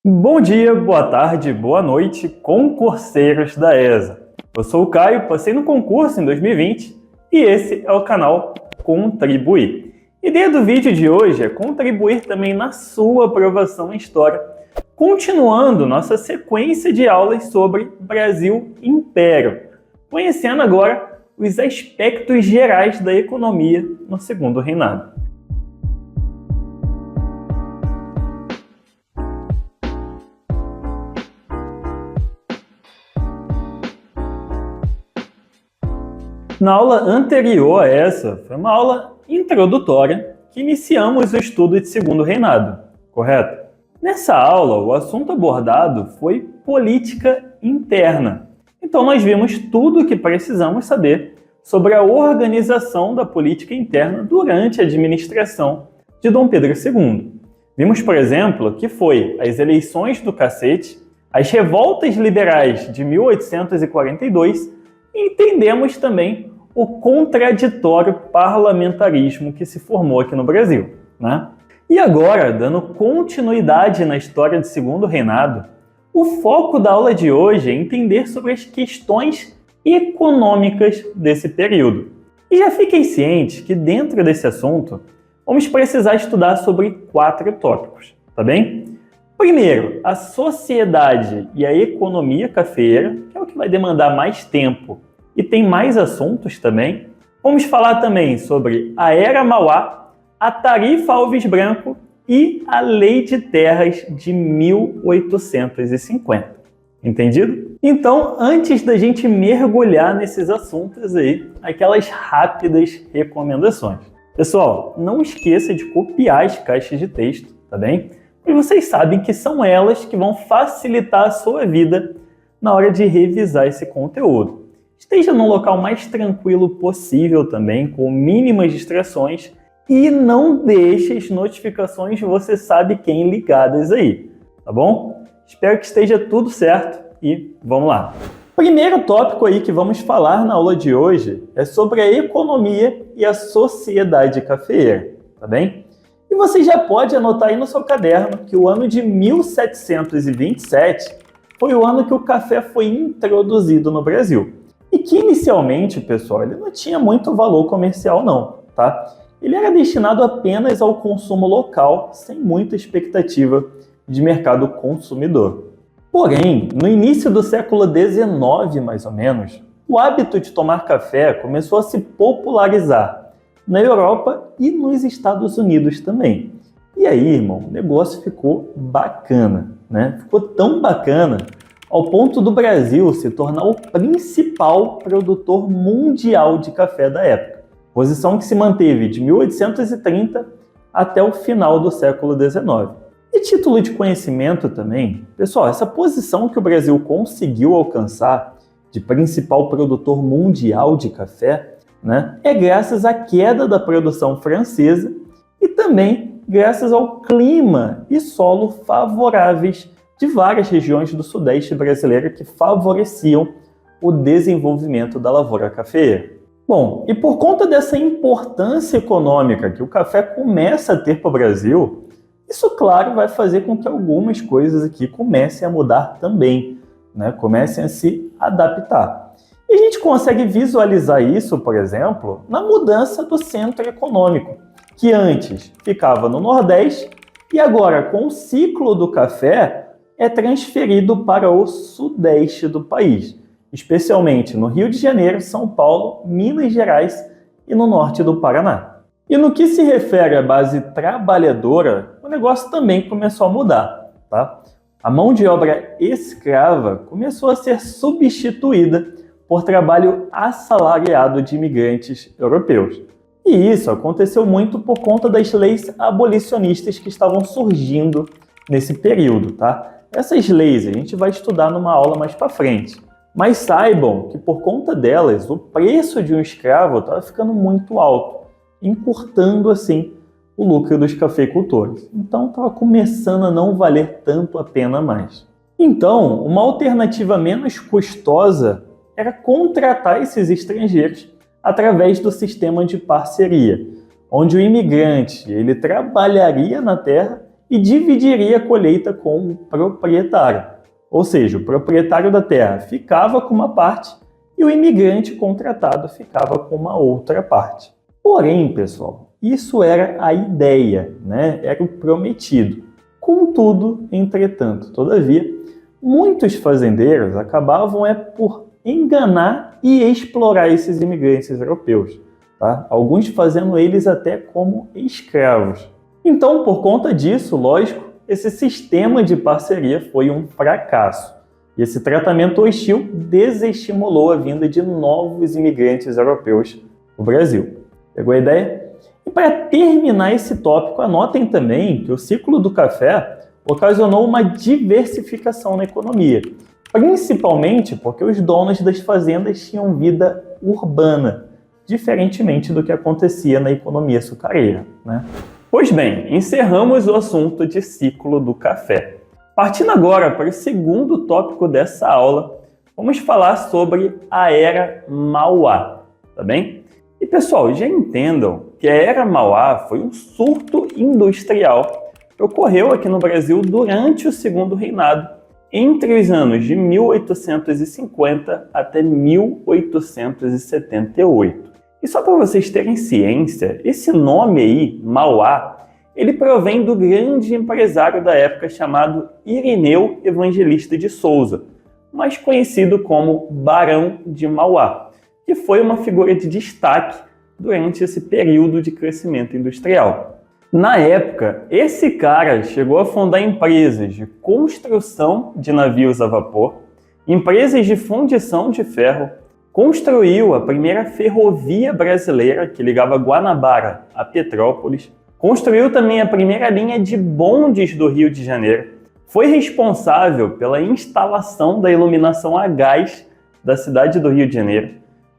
Bom dia, boa tarde, boa noite, concurseiros da ESA. Eu sou o Caio, passei no concurso em 2020 e esse é o canal Contribuir. A ideia do vídeo de hoje é contribuir também na sua aprovação em História, continuando nossa sequência de aulas sobre Brasil Império, conhecendo agora os aspectos gerais da economia no Segundo Reinado. Na aula anterior a essa, foi uma aula introdutória que iniciamos o estudo de Segundo Reinado, correto? Nessa aula, o assunto abordado foi política interna. Então, nós vimos tudo o que precisamos saber sobre a organização da política interna durante a administração de Dom Pedro II. Vimos, por exemplo, que foi as eleições do cacete, as revoltas liberais de 1842, e entendemos também o contraditório parlamentarismo que se formou aqui no Brasil, né? E agora, dando continuidade na história do Segundo Reinado, o foco da aula de hoje é entender sobre as questões econômicas desse período. E já fiquem cientes que dentro desse assunto, vamos precisar estudar sobre 4 tópicos, tá bem? Primeiro, a sociedade e a economia cafeeira, que é o que vai demandar mais tempo e tem mais assuntos também. Vamos falar também sobre a Era Mauá, a Tarifa Alves Branco e a Lei de Terras de 1850. Entendido? Então, antes da gente mergulhar nesses assuntos aí, aquelas rápidas recomendações. Pessoal, não esqueça de copiar as caixas de texto, tá bem? E vocês sabem que são elas que vão facilitar a sua vida na hora de revisar esse conteúdo. Esteja no local mais tranquilo possível também, com mínimas distrações, e não deixe as notificações de você sabe quem ligadas aí, tá bom? Espero que esteja tudo certo e vamos lá. Primeiro tópico aí que vamos falar na aula de hoje é sobre a economia e a sociedade cafeeira, tá bem? E você já pode anotar aí no seu caderno que o ano de 1727 foi o ano que o café foi introduzido no Brasil. E que inicialmente, pessoal, ele não tinha muito valor comercial não, tá? Ele era destinado apenas ao consumo local, sem muita expectativa de mercado consumidor. Porém, no início do século XIX, mais ou menos, o hábito de tomar café começou a se popularizar na Europa e nos Estados Unidos também. E aí, irmão, o negócio ficou bacana, né? Ficou tão bacana ao ponto do Brasil se tornar o principal produtor mundial de café da época, posição que se manteve de 1830 até o final do século XIX. E título de conhecimento também, pessoal, essa posição que o Brasil conseguiu alcançar de principal produtor mundial de café, né, é graças à queda da produção francesa e também graças ao clima e solo favoráveis de várias regiões do sudeste brasileiro que favoreciam o desenvolvimento da lavoura cafeeira. Bom, e por conta dessa importância econômica que o café começa a ter para o Brasil, isso, claro, vai fazer com que algumas coisas aqui comecem a mudar também, né? Comecem a se adaptar. E a gente consegue visualizar isso, por exemplo, na mudança do centro econômico, que antes ficava no Nordeste e agora, com o ciclo do café, é transferido para o sudeste do país, especialmente no Rio de Janeiro, São Paulo, Minas Gerais e no norte do Paraná. E no que se refere à base trabalhadora, o negócio também começou a mudar, tá? A mão de obra escrava começou a ser substituída por trabalho assalariado de imigrantes europeus. E isso aconteceu muito por conta das leis abolicionistas que estavam surgindo nesse período, tá? Essas leis a gente vai estudar numa aula mais para frente. Mas saibam que por conta delas, o preço de um escravo estava ficando muito alto, encurtando assim o lucro dos cafeicultores. Então estava começando a não valer tanto a pena mais. Então, uma alternativa menos custosa era contratar esses estrangeiros através do sistema de parceria, onde o imigrante ele trabalharia na terra e dividiria a colheita com o proprietário. Ou seja, o proprietário da terra ficava com uma parte e o imigrante contratado ficava com uma outra parte. Porém, pessoal, isso era a ideia, né? Era o prometido. Contudo, entretanto, todavia, muitos fazendeiros acabavam por enganar e explorar esses imigrantes europeus, tá? Alguns fazendo eles até como escravos. Então, por conta disso, lógico, esse sistema de parceria foi um fracasso. E esse tratamento hostil desestimulou a vinda de novos imigrantes europeus no Brasil. Pegou a ideia? E para terminar esse tópico, anotem também que o ciclo do café ocasionou uma diversificação na economia, principalmente porque os donos das fazendas tinham vida urbana, diferentemente do que acontecia na economia açucareira, né? Pois bem, encerramos o assunto de ciclo do café. Partindo agora para o segundo tópico dessa aula, vamos falar sobre a Era Mauá, tá bem? E pessoal, já entendam que a Era Mauá foi um surto industrial que ocorreu aqui no Brasil durante o Segundo Reinado, entre os anos de 1850 até 1878. E só para vocês terem ciência, esse nome aí, Mauá, ele provém do grande empresário da época chamado Irineu Evangelista de Souza, mais conhecido como Barão de Mauá, que foi uma figura de destaque durante esse período de crescimento industrial. Na época, esse cara chegou a fundar empresas de construção de navios a vapor, empresas de fundição de ferro, construiu a primeira ferrovia brasileira que ligava Guanabara a Petrópolis, construiu também a primeira linha de bondes do Rio de Janeiro, foi responsável pela instalação da iluminação a gás da cidade do Rio de Janeiro,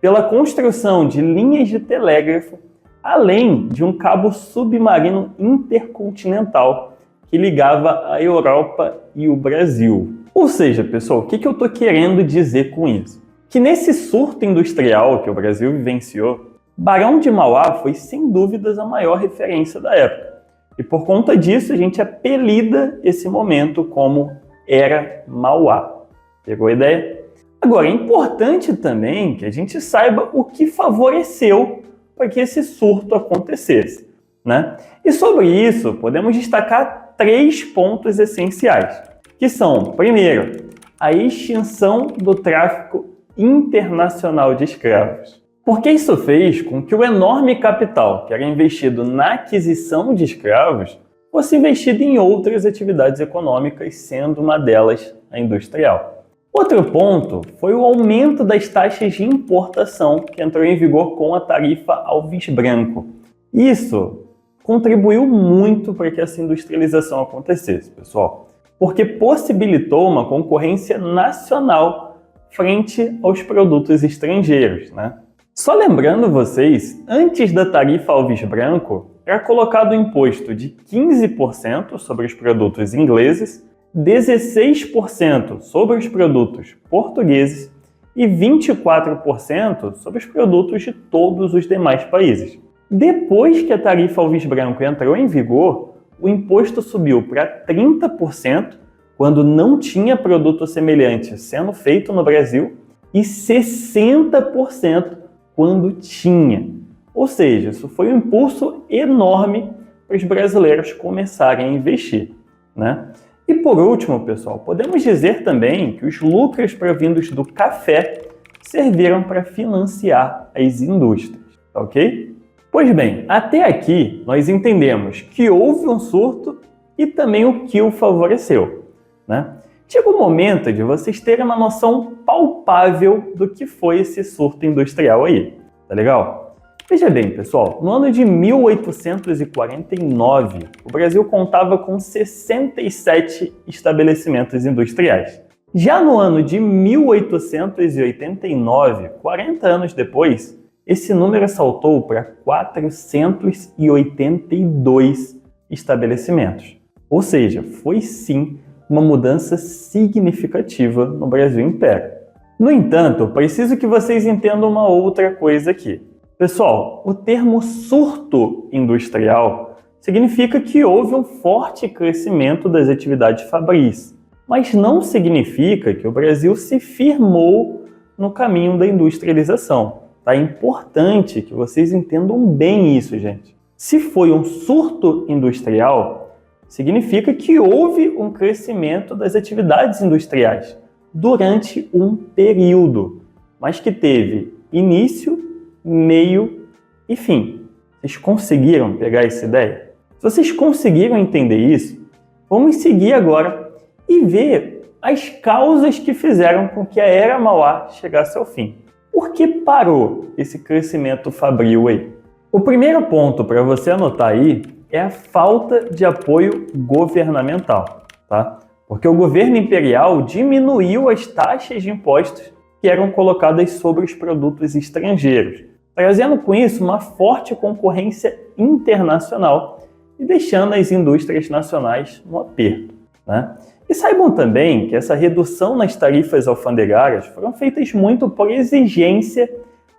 pela construção de linhas de telégrafo, além de um cabo submarino intercontinental que ligava a Europa e o Brasil. Ou seja, pessoal, o que eu estou querendo dizer com isso? Que nesse surto industrial que o Brasil vivenciou, Barão de Mauá foi sem dúvidas a maior referência da época. E por conta disso a gente apelida esse momento como Era Mauá. Pegou a ideia? Agora, é importante também que a gente saiba o que favoreceu para que esse surto acontecesse, né? E sobre isso, podemos destacar 3 pontos essenciais, que são, primeiro, a extinção do tráfico internacional de escravos. Porque isso fez com que o enorme capital que era investido na aquisição de escravos fosse investido em outras atividades econômicas, sendo uma delas a industrial. Outro ponto foi o aumento das taxas de importação que entrou em vigor com a tarifa Alves Branco. Isso contribuiu muito para que essa industrialização acontecesse, pessoal, porque possibilitou uma concorrência nacional frente aos produtos estrangeiros, né? Só lembrando vocês, antes da tarifa Alves Branco, era colocado o imposto de 15% sobre os produtos ingleses, 16% sobre os produtos portugueses e 24% sobre os produtos de todos os demais países. Depois que a tarifa Alves Branco entrou em vigor, o imposto subiu para 30%, quando não tinha produto semelhante sendo feito no Brasil, e 60% quando tinha. Ou seja, isso foi um impulso enorme para os brasileiros começarem a investir, né? E por último, pessoal, podemos dizer também que os lucros provindos do café serviram para financiar as indústrias, tá ok? Pois bem, até aqui nós entendemos que houve um surto e também o que o favoreceu, né? Chega o momento de vocês terem uma noção palpável do que foi esse surto industrial aí, tá legal? Veja bem, pessoal, no ano de 1849, o Brasil contava com 67 estabelecimentos industriais. Já no ano de 1889, 40 anos depois, esse número saltou para 482 estabelecimentos. Ou seja, foi sim uma mudança significativa no Brasil Império. No entanto, preciso que vocês entendam uma outra coisa aqui. Pessoal, o termo surto industrial significa que houve um forte crescimento das atividades fabris, mas não significa que o Brasil se firmou no caminho da industrialização. É importante que vocês entendam bem isso, gente. Se foi um surto industrial, significa que houve um crescimento das atividades industriais durante um período, mas que teve início, meio e fim. Vocês conseguiram pegar essa ideia? Se vocês conseguiram entender isso, vamos seguir agora e ver as causas que fizeram com que a Era Mauá chegasse ao fim. Por que parou esse crescimento fabril aí? O primeiro ponto para você anotar aí é a falta de apoio governamental, tá? Porque o governo imperial diminuiu as taxas de impostos que eram colocadas sobre os produtos estrangeiros, trazendo com isso uma forte concorrência internacional e deixando as indústrias nacionais no aperto, né? E saibam também que essa redução nas tarifas alfandegárias foram feitas muito por exigência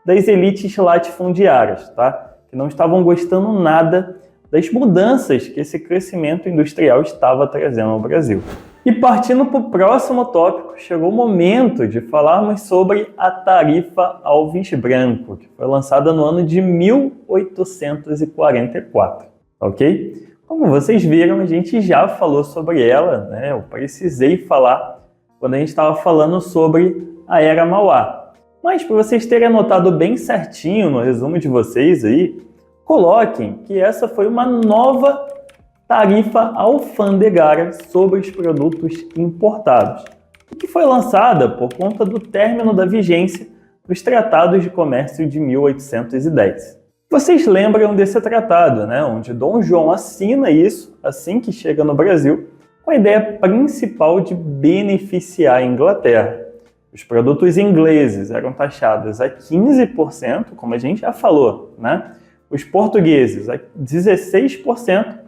das elites latifundiárias, tá? Que não estavam gostando nada das mudanças que esse crescimento industrial estava trazendo ao Brasil. E partindo para o próximo tópico, chegou o momento de falarmos sobre a Tarifa Alves Branco, que foi lançada no ano de 1844, ok? Como vocês viram, a gente já falou sobre ela, né? Eu precisei falar quando a gente estava falando sobre a Era Mauá. Mas para vocês terem anotado bem certinho no resumo de vocês aí, coloquem que essa foi uma nova tarifa alfandegária sobre os produtos importados, que foi lançada por conta do término da vigência dos Tratados de Comércio de 1810. Vocês lembram desse tratado, né, onde Dom João assina isso assim que chega no Brasil, com a ideia principal de beneficiar a Inglaterra. Os produtos ingleses eram taxados a 15%, como a gente já falou, né? Os portugueses a 16%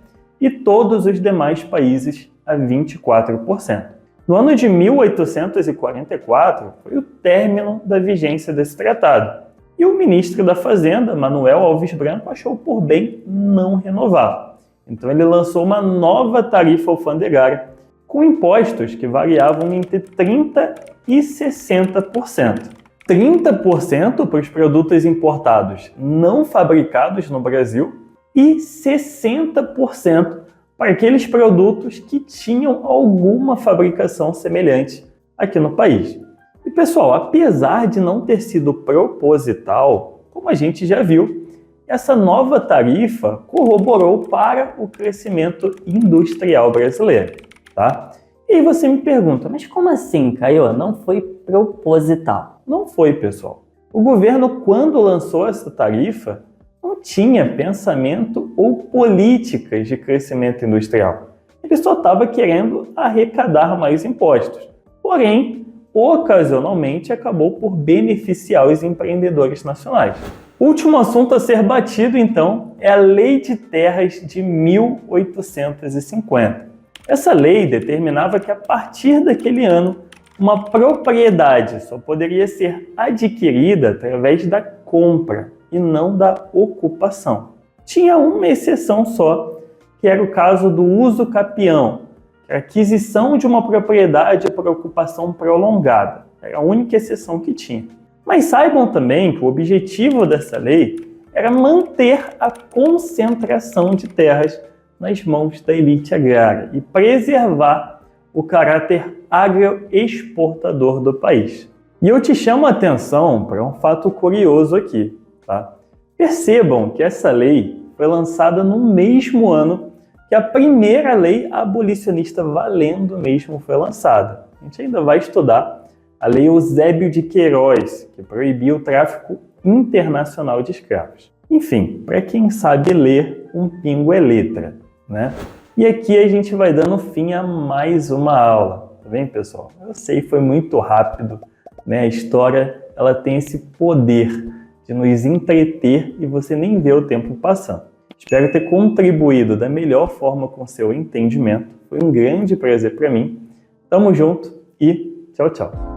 e todos os demais países a 24%. No ano de 1844 foi o término da vigência desse tratado. E o ministro da Fazenda, Manuel Alves Branco, achou por bem não renovar. Então ele lançou uma nova tarifa alfandegária com impostos que variavam entre 30% e 60%. 30% para os produtos importados não fabricados no Brasil e 60% para aqueles produtos que tinham alguma fabricação semelhante aqui no país. E pessoal, apesar de não ter sido proposital, como a gente já viu, essa nova tarifa corroborou para o crescimento industrial brasileiro, tá? E aí você me pergunta, mas como assim, Caio? Não foi proposital? Não foi, pessoal. O governo, quando lançou essa tarifa, não tinha pensamento ou políticas de crescimento industrial. Ele só estava querendo arrecadar mais impostos. Porém, ocasionalmente acabou por beneficiar os empreendedores nacionais. O último assunto a ser batido, então, é a Lei de Terras de 1850. Essa lei determinava que, a partir daquele ano, uma propriedade só poderia ser adquirida através da compra e não da ocupação. Tinha uma exceção só, que era o caso do uso capião, que era a aquisição de uma propriedade por ocupação prolongada. Era a única exceção que tinha. Mas saibam também que o objetivo dessa lei era manter a concentração de terras nas mãos da elite agrária e preservar o caráter agroexportador do país. E eu te chamo a atenção para um fato curioso aqui, tá? Percebam que essa lei foi lançada no mesmo ano que a primeira lei abolicionista valendo mesmo foi lançada. A gente ainda vai estudar a Lei Eusébio de Queiroz, que proibia o tráfico internacional de escravos. Enfim, para quem sabe ler, um pingo é letra, né? E aqui a gente vai dando fim a mais uma aula, tá bem, pessoal? Eu sei, foi muito rápido, né? A história, ela tem esse poder de nos entreter e você nem vê o tempo passando. Espero ter contribuído da melhor forma com o seu entendimento. Foi um grande prazer para mim. Tamo junto e tchau, tchau.